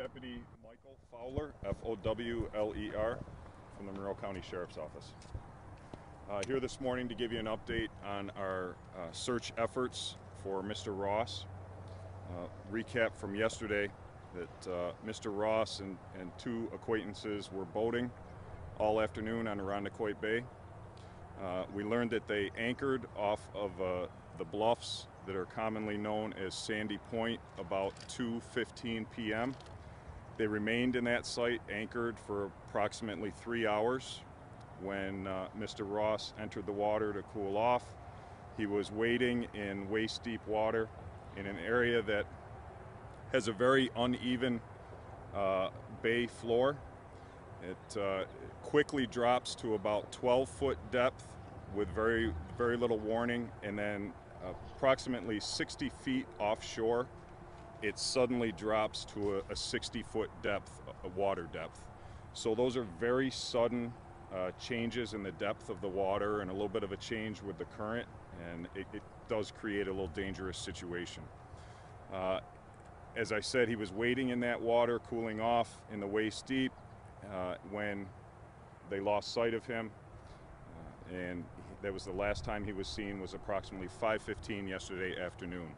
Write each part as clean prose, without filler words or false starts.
Deputy Michael Fowler, Fowler, from the Monroe County Sheriff's Office. Here this morning to give you an update on our search efforts for Mr. Ross. Recap from yesterday that Mr. Ross and two acquaintances were boating all afternoon on Irondequoit Bay. We learned that they anchored off of the bluffs that are commonly known as Sandy Point about 2:15 p.m. They remained in that site anchored for approximately 3 hours when Mr. Ross entered the water to cool off. He was wading in waist-deep water in an area that has a very uneven bay floor. It quickly drops to about 12-foot depth with very little warning, and then approximately 60 feet offshore, it suddenly drops to a 60-foot depth, water depth. So those are very sudden changes in the depth of the water and a little bit of a change with the current, and it does create a little dangerous situation. As I said, he was wading in that water, cooling off in the waist deep when they lost sight of him, and that was the last time he was seen, was approximately 5:15 yesterday afternoon.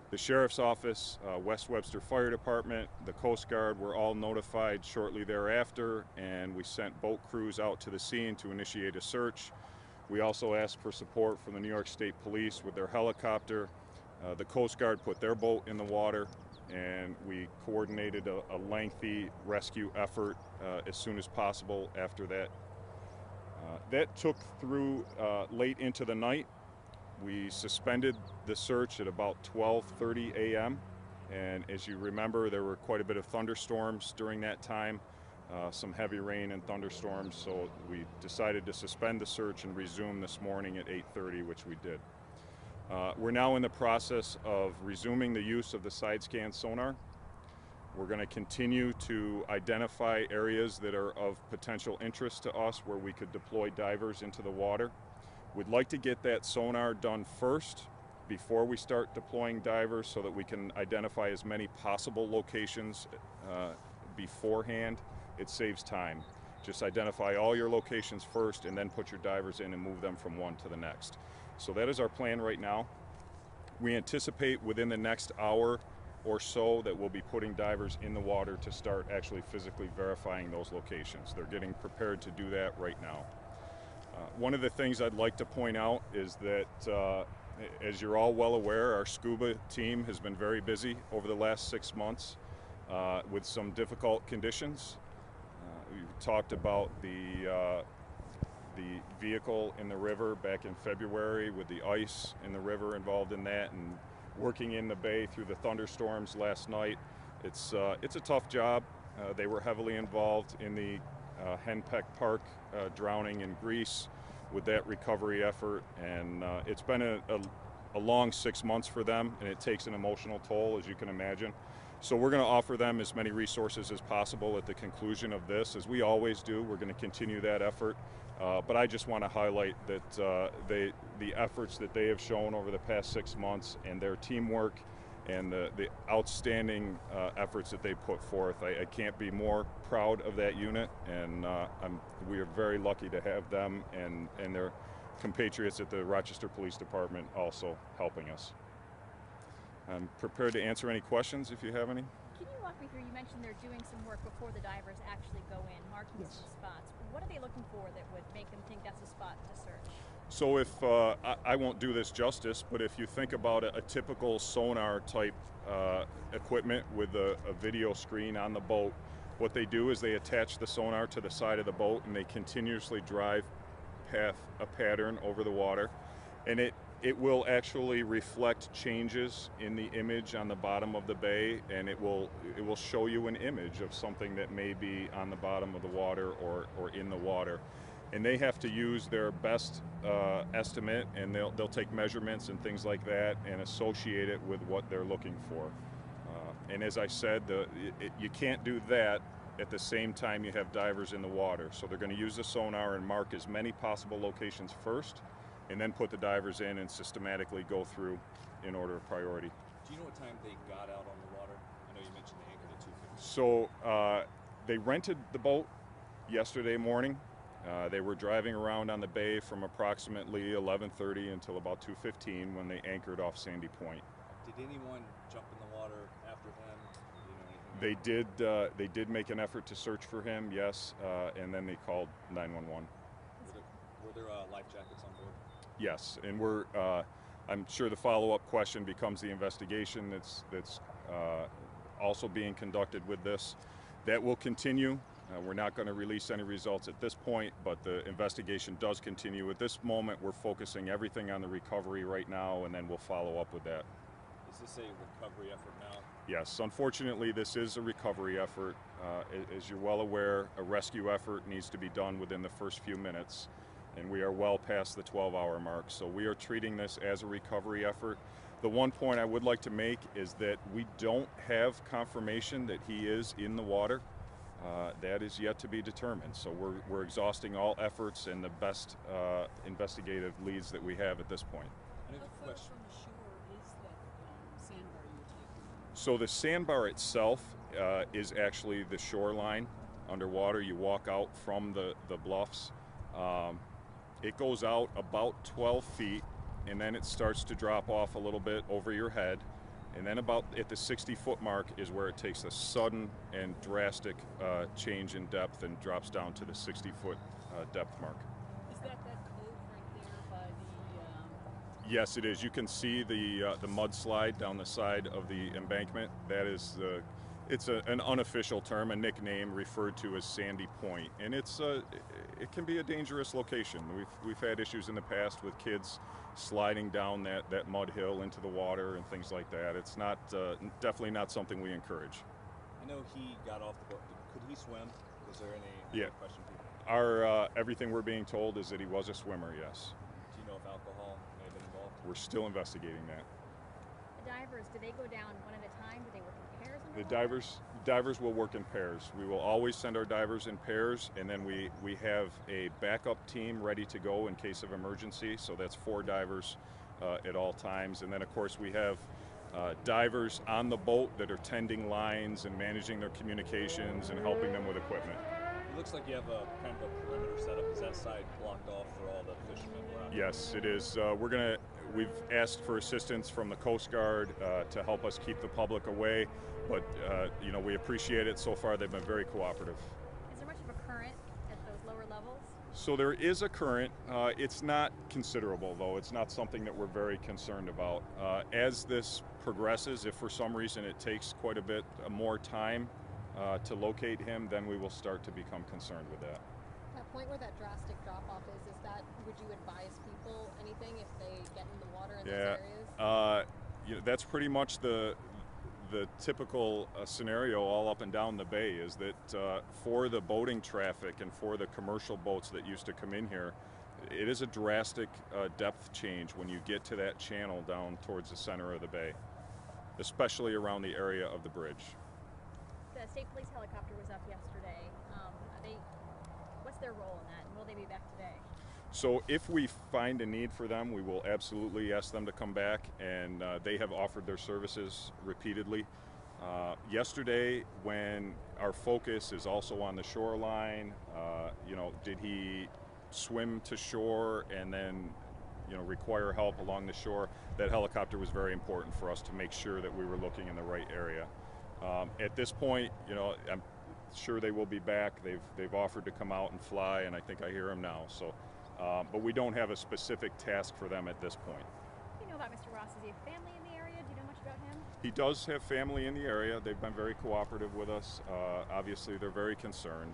The Sheriff's Office, West Webster Fire Department, the Coast Guard were all notified shortly thereafter, and we sent boat crews out to the scene to initiate a search. We also asked for support from the New York State Police with their helicopter. The Coast Guard put their boat in the water, and we coordinated a lengthy rescue effort as soon as possible after that. That took through late into the night. We suspended the search at about 12:30 a.m. and as you remember, there were quite a bit of thunderstorms during that time, some heavy rain and thunderstorms, so we decided to suspend the search and resume this morning at 8:30, which we did. We're now in the process of resuming the use of the side scan sonar. We're going to continue to identify areas that are of potential interest to us where we could deploy divers into the water. We'd like to get that sonar done first before we start deploying divers so that we can identify as many possible locations beforehand. It saves time. Just identify all your locations first and then put your divers in and move them from one to the next. So that is our plan right now. We anticipate within the next hour or so that we'll be putting divers in the water to start actually physically verifying those locations. They're getting prepared to do that right now. One of the things I'd like to point out is that, as you're all well aware, our scuba team has been very busy over the last 6 months with some difficult conditions. We've talked about the vehicle in the river back in February with the ice in the river involved in that, and working in the bay through the thunderstorms last night. It's a tough job. They were heavily involved in the Henpeck Park drowning in Greece with that recovery effort, and it's been a long 6 months for them, and it takes an emotional toll, as you can imagine. So we're going to offer them as many resources as possible at the conclusion of this, as we always do. We're going to continue that effort, but I just want to highlight that the efforts that they have shown over the past 6 months and their teamwork and the outstanding efforts that they put forth. I can't be more proud of that unit, and we are very lucky to have them and their compatriots at the Rochester Police Department also helping us. I'm prepared to answer any questions if you have any. Can you walk me through, you mentioned they're doing some work before the divers actually go in, marking some spots. What are they looking for that would make them think that's a spot to search? So if, I won't do this justice, but if you think about a typical sonar type equipment with a video screen on the boat, what they do is they attach the sonar to the side of the boat and they continuously drive a pattern over the water, and it will actually reflect changes in the image on the bottom of the bay, and it will show you an image of something that may be on the bottom of the water or in the water. And they have to use their best estimate, and they'll take measurements and things like that and associate it with what they're looking for. And as I said, you can't do that at the same time you have divers in the water. So they're going to use the sonar and mark as many possible locations first, and then put the divers in and systematically go through in order of priority. Do you know what time they got out on the water? I know you mentioned they anchored at 2:15. So they rented the boat yesterday morning. They were driving around on the bay from approximately 11:30 until about 2:15 when they anchored off Sandy Point. Did anyone jump in the water after him? Do you know anything They did make an effort to search for him, yes, and then they called 911. Were there life jackets on board? Yes, and I'm sure the follow-up question becomes the investigation that's also being conducted with this. That will continue. We're not going to release any results at this point, but the investigation does continue. At this moment, we're focusing everything on the recovery right now, and then we'll follow up with that. Is this a recovery effort now? Yes, unfortunately, this is a recovery effort. As you're well aware, a rescue effort needs to be done within the first few minutes, and we are well past the 12-hour mark. So we are treating this as a recovery effort. The one point I would like to make is that we don't have confirmation that he is in the water. That is yet to be determined. So we're exhausting all efforts and the best investigative leads that we have at this point. How far from the shore is that sandbar you're taking? So the sandbar itself is actually the shoreline underwater. You walk out from the bluffs. It goes out about 12 feet, and then it starts to drop off a little bit over your head. And then about at the 60-foot mark is where it takes a sudden and drastic change in depth and drops down to the 60-foot depth mark. Is that cove right there by the... Yes, it is. You can see the mudslide down the side of the embankment. That is it's an unofficial term, a nickname referred to as Sandy Point, and it can be a dangerous location. We've had issues in the past with kids sliding down that mud hill into the water and things like that. It's not definitely not something we encourage. I know he got off the boat. Could he swim? Was there any question? Everything we're being told is that he was a swimmer, yes. Do you know if alcohol may have been involved? We're still investigating that. The divers, do they go down one at a time? Do they work in pairs? The divers will work in pairs. We will always send our divers in pairs, and then we have a backup team ready to go in case of emergency. So that's 4 divers at all times. And then, of course, we have divers on the boat that are tending lines and managing their communications and helping them with equipment. It looks like you have a kind of a perimeter setup. Is that side blocked off for all the fishermen around? Yes, it is. We've asked for assistance from the Coast Guard to help us keep the public away, but we appreciate it. So far, they've been very cooperative. Is there much of a current at those lower levels? So there is a current. It's not considerable, though. It's not something that we're very concerned about. As this progresses, if for some reason it takes quite a bit more time to locate him, then we will start to become concerned with that. That point where that drastic drop-off is would you advise people anything if they get in the water in those areas? That's pretty much the typical scenario all up and down the bay, is that for the boating traffic and for the commercial boats that used to come in here, it is a drastic depth change when you get to that channel down towards the center of the bay, especially around the area of the bridge. The state police helicopter was up yesterday. What's their role in that, and will they be back today? So if we find a need for them, we will absolutely ask them to come back, and they have offered their services repeatedly. Yesterday, when our focus is also on the shoreline, did he swim to shore and then require help along the shore? That helicopter was very important for us to make sure that we were looking in the right area. At this point, I'm sure they will be back. They've offered to come out and fly, and I think I hear them now. So, but we don't have a specific task for them at this point. What do you know about Mr. Ross? Does he have family in the area? Do you know much about him? He does have family in the area. They've been very cooperative with us. Obviously, they're very concerned,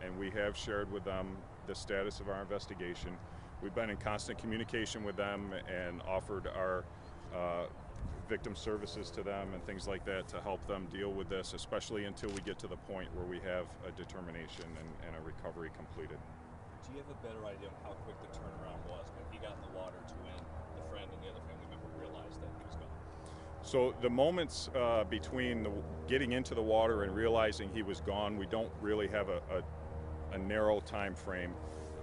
and we have shared with them the status of our investigation. We've been in constant communication with them and offered our victim services to them and things like that to help them deal with this, especially until we get to the point where we have a determination and a recovery completed. Do you have a better idea on how quick the turnaround was when he got in the water to when the friend and the other family member realized that he was gone? So the moments between getting into the water and realizing he was gone, we don't really have a narrow time frame.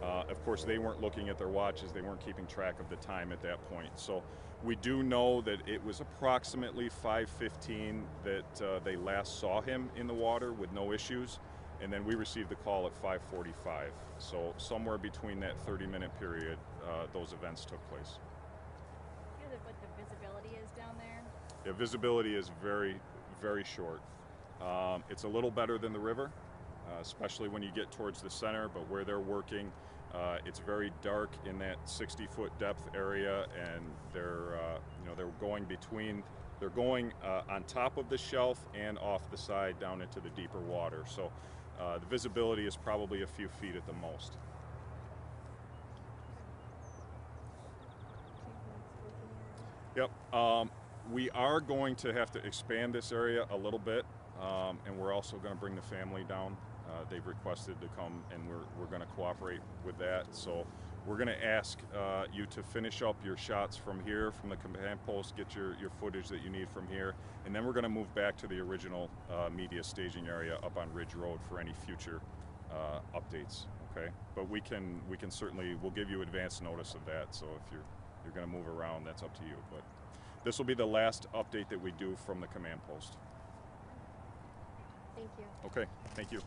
Of course, they weren't looking at their watches. They weren't keeping track of the time at that point. So We do know that it was approximately 5:15 that they last saw him in the water with no issues, and then we received the call at 5:45. So somewhere between that 30-minute period, those events took place. Do you know what the visibility is down there? The visibility is very, very short. It's a little better than the river, especially when you get towards the center, but where they're working, it's very dark in that 60-foot depth area, and they're going on top of the shelf and off the side down into the deeper water. So the visibility is probably a few feet at the most. Yep. We are going to have to expand this area a little bit, and we're also going to bring the family down. They've requested to come, and we're going to cooperate with that. So we're going to ask you to finish up your shots from here, from the command post, get your footage that you need from here, and then we're going to move back to the original media staging area up on Ridge Road for any future updates. Okay, but we can certainly, we'll give you advance notice of that. So if you're going to move around, that's up to you. But this will be the last update that we do from the command post. Thank you. Okay, thank you.